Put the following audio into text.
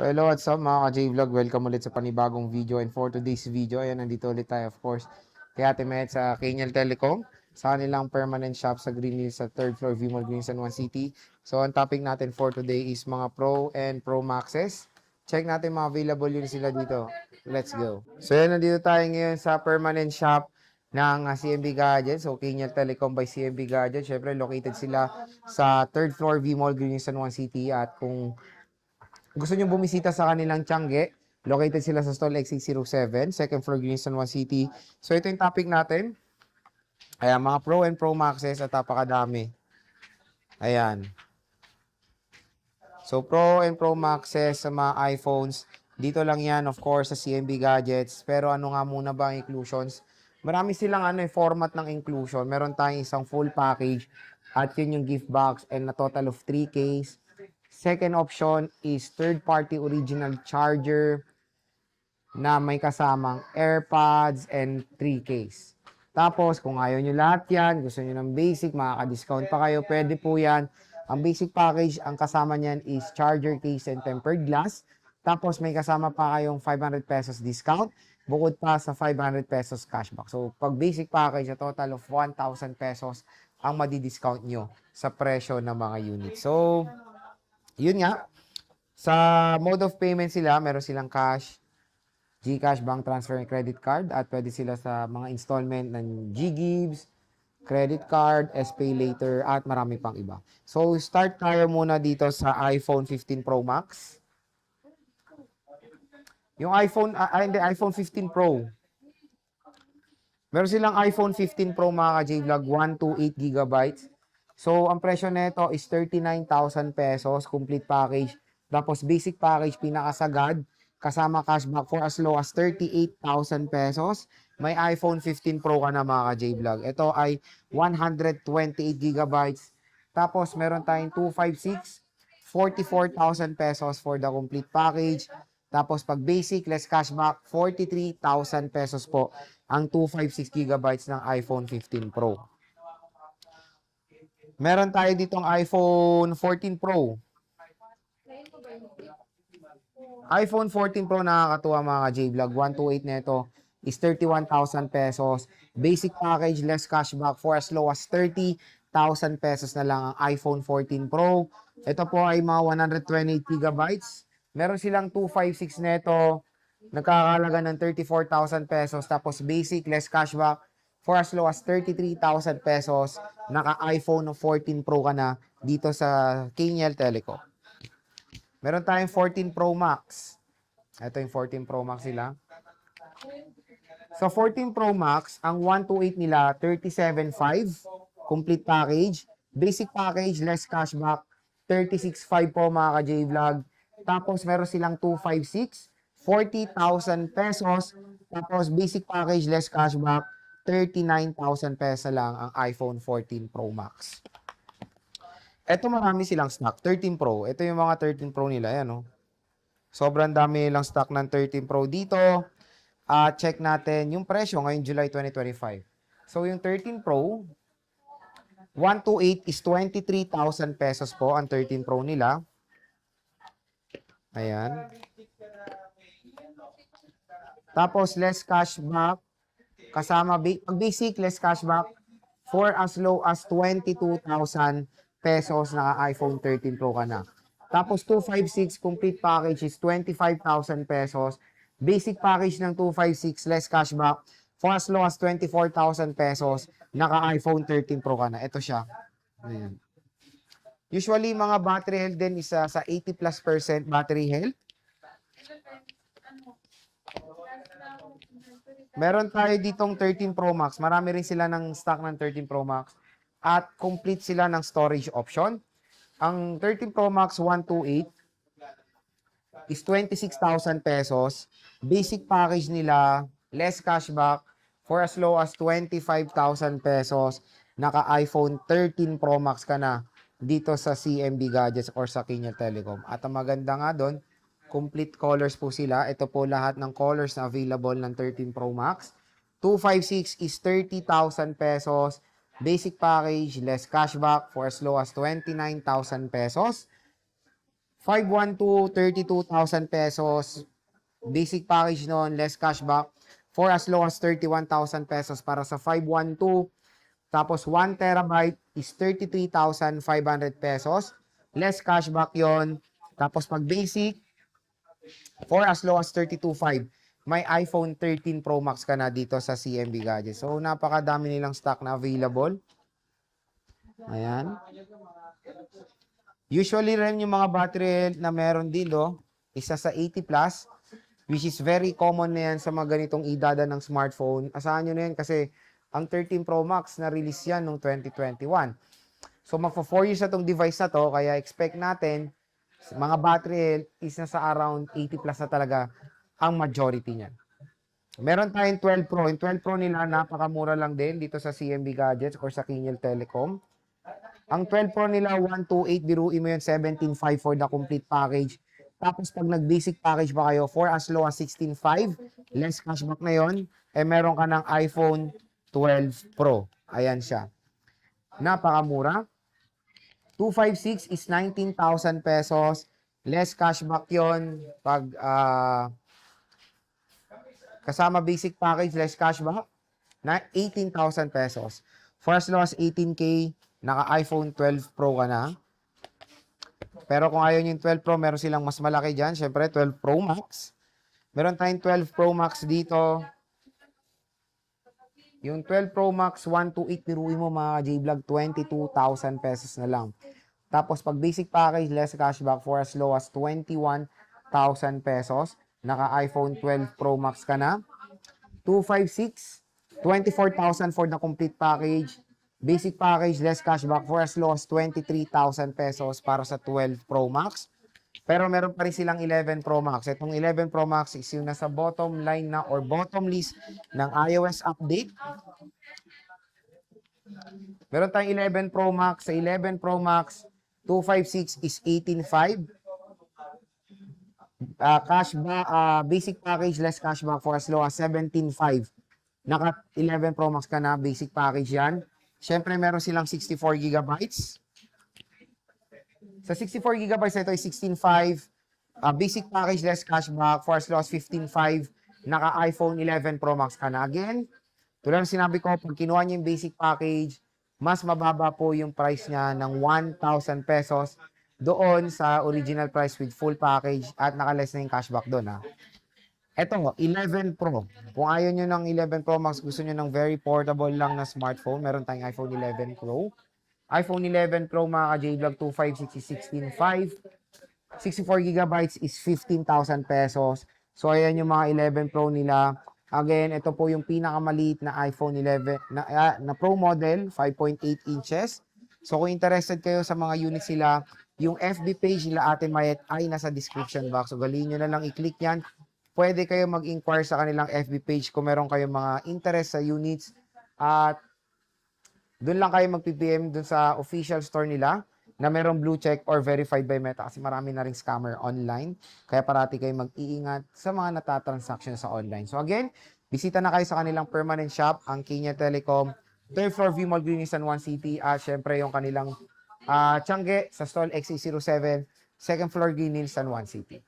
Hello, what's up mga ka-J-Vlog? Welcome ulit sa panibagong video. And for today's video, ayan, nandito ulit tayo, of course, kay Ate Met sa Kaniel Telecom, sa kanilang permanent shop sa Green Hills sa 3rd floor, V-Mall Green San Juan City. So, ang topic natin for today is mga Pro and Pro Maxes. Check natin mga available units sila dito. Let's go. So, ayan, nandito tayo ngayon sa permanent shop ng CMB Gadgets. So, Kaniel Telecom by CMB Gadgets. Siyempre, located sila sa 3rd floor, V-Mall Green San Juan City. At kung gusto nyo bumisita sa kanilang Tiangge, located sila sa stall X607, second floor, Green San Juan City. So ito yung topic natin. Ayan, mga Pro and Pro Maxes at napakadami. Ayan. So Pro and Pro Maxes sa mga iPhones, dito lang yan of course sa CMB Gadgets. Pero ano nga muna ba ang inclusions? Marami silang format ng inclusion. Meron tayong isang full package at yun yung gift box and a total of 3 case. Second option is third-party original charger na may kasamang AirPods and 3 case. Tapos, kung ayaw nyo lahat yan, gusto nyo ng basic, makaka-discount pa kayo, pwede po yan. Ang basic package, ang kasama niyan is charger case and tempered glass. Tapos, may kasama pa kayong 500 pesos discount, bukod pa sa 500 pesos cashback. So, pag basic package, a total of 1,000 pesos ang madi-discount nyo sa presyo ng mga units. So, yun nga, sa mode of payment sila, meron silang cash, GCash, bank transfer, and credit card. At pwede sila sa mga installment ng GGives, credit card, SPay later, at marami pang iba. So, start tayo muna dito sa iPhone 15 Pro Max. Yung iPhone 15 Pro. Meron silang iPhone 15 Pro mga ka-J-Vlog, 128 gigabytes. So, ang presyo nito is 39,000 pesos, complete package. Tapos, basic package, pinakasagad, kasama cashback for as low as 38,000 pesos. May iPhone 15 Pro ka na mga ka-J-Vlog. Ito ay 128 gigabytes. Tapos, meron tayong 256, 44,000 pesos for the complete package. Tapos, pag basic, less cashback, 43,000 pesos po ang 256 gigabytes ng iPhone 15 Pro. Meron tayo ditong iPhone 14 Pro. iPhone 14 Pro, nakakatuwa mga ka-J-Vlog. 128 nito is 31,000 pesos. Basic package, less cashback for as low as 30,000 pesos na lang ang iPhone 14 Pro. Ito po ay mga 128 gigabytes. Meron silang 256 nito. Nagkakalaga ng 34,000 pesos. Tapos basic, less cashback for as low as 33,000 pesos. Naka-iPhone 14 Pro ka na dito sa Kaniel Telecom. Meron tayong 14 Pro Max. Ito yung 14 Pro Max nila. Sa 14 Pro Max, ang 128 nila, 37,500. Complete package. Basic package, less cashback, 36,500 po mga ka-J-Vlog. Tapos meron silang 256, 40,000 pesos. Tapos basic package, less cashback, 39,000 pesos lang ang iPhone 14 Pro Max. Ito marami silang stock, 13 Pro. Ito yung mga 13 Pro nila, yan oh. Sobrang dami nilang stock ng 13 Pro dito. Check natin yung presyo ngayong July 2025. So yung 13 Pro, 128 is 23,000 pesos po ang 13 Pro nila. Ayan. Tapos less cashback, kasama basic less cashback for as low as 22,000 pesos na iPhone 13 Pro ka na. Tapos 256 complete package is 25,000 pesos. Basic package ng 256 less cashback for as low as 24,000 pesos. Naka iPhone 13 Pro ka na. Ito siya. Ayan. Usually mga battery health din is sa 80+% battery health. Meron tayo ditong 13 Pro Max. Marami rin sila ng stock ng 13 Pro Max. At complete sila ng storage option. Ang 13 Pro Max 128 is 26,000 pesos. Basic package nila, less cashback, for as low as 25,000 pesos. Naka iPhone 13 Pro Max ka na dito sa CMB Gadgets or sa Kaniel Telecom. At ang maganda nga doon, complete colors po sila. Ito po lahat ng colors na available ng 13 Pro Max. 256 is 30,000 pesos. Basic package, less cashback for as low as 29,000 pesos. 512, 32,000 pesos. Basic package noon, less cashback. For as low as 31,000 pesos para sa 512. Tapos 1 terabyte is 33,500 pesos. Less cashback yon. Tapos pag basic, for as low as 32,500, may iPhone 13 Pro Max ka na dito sa CMB Gadgets. So, napakadami nilang stock na available. Ayan. Usually rin yung mga battery health na meron dito, isa sa 80 plus, which is very common na yan sa mga ganitong idada ng smartphone. Asahan nyo na yan kasi ang 13 Pro Max na-release yan noong 2021. So magpa 4 years na tong device na to, kaya expect natin mga battery health is nasa around 80 plus na talaga ang majority niyan. Meron tayong 12 Pro. Yung 12 Pro nila, napakamura lang din dito sa CMB Gadgets or sa Kinyel Telecom. Ang 12 Pro nila, 128, biruin mo yun, 17.5 for the complete package. Tapos pag nag-basic package ba kayo, for as low as 16.5, less cashback na yon, meron ka ng iPhone 12 Pro. Ayan siya. Napakamura. 256 is 19,000 pesos. Less cashback yon pag kasama basic package, less cashback na 18,000 pesos. For as low as 18K, naka-iPhone 12 Pro ka na. Pero kung ayaw nyo yung 12 Pro, meron silang mas malaki dyan. Siyempre, 12 Pro Max. Meron tayong 12 Pro Max dito. Yung 12 Pro Max 128, biruin mo mga J-Vlog, 22,000 pesos na lang. Tapos pag basic package, less cashback for as low as 21,000 pesos. Naka-iPhone 12 Pro Max ka na. 256, 24,000 for the complete package. Basic package, less cashback for as low as 23,000 pesos para sa 12 Pro Max. Pero meron pa rin silang 11 Pro Max. Itong 11 Pro Max is yung nasa bottom line na or bottom list ng iOS update. Meron tayong 11 Pro Max. Sa 11 Pro Max, 256 is 18.5. Cashback, basic package, less cashback for as low as 17.5. Naka 11 Pro Max ka na, basic package yan. Siyempre, meron silang 64 gigabytes. Sa 64 gigabytes ito ay 16.5. Basic package, less cashback for as low as 15.5. Naka iPhone 11 Pro Max ka na. Again, tulad ng sinabi ko, pag kinuha niyo yung basic package, mas mababa po yung price niya ng 1,000 pesos doon sa original price with full package at naka-less na yung cashback doon. Ito, 11 Pro. Kung ayaw nyo ng 11 Pro Max, gusto nyo ng very portable lang na smartphone, meron tayong iPhone 11 Pro. iPhone 11 Pro mga ka-J-Vlog 256 is 16.5. 64 gigabytes is 15,000 pesos. So, ayan yung mga 11 Pro nila. Again, ito po yung pinakamaliit na iPhone 11 na Pro model, 5.8 inches. So, kung interested kayo sa mga units sila, yung FB page nila Ate Mayet ay nasa description box. So, galiin nyo na lang i-click yan. Pwede kayo mag-inquire sa kanilang FB page kung meron kayong mga interest sa units. At doon lang kayo mag-PPM doon sa official store nila na merong blue check or verified by Meta kasi marami na ring scammer online. Kaya parati kayo mag-iingat sa mga natatransaction sa online. So again, bisita na kayo sa kanilang permanent shop, ang Kinyel Telecom, 3rd floor V Mall Green San Juan City at syempre yung kanilang Tiangge sa stall XA07, 2nd floor Green San Juan City.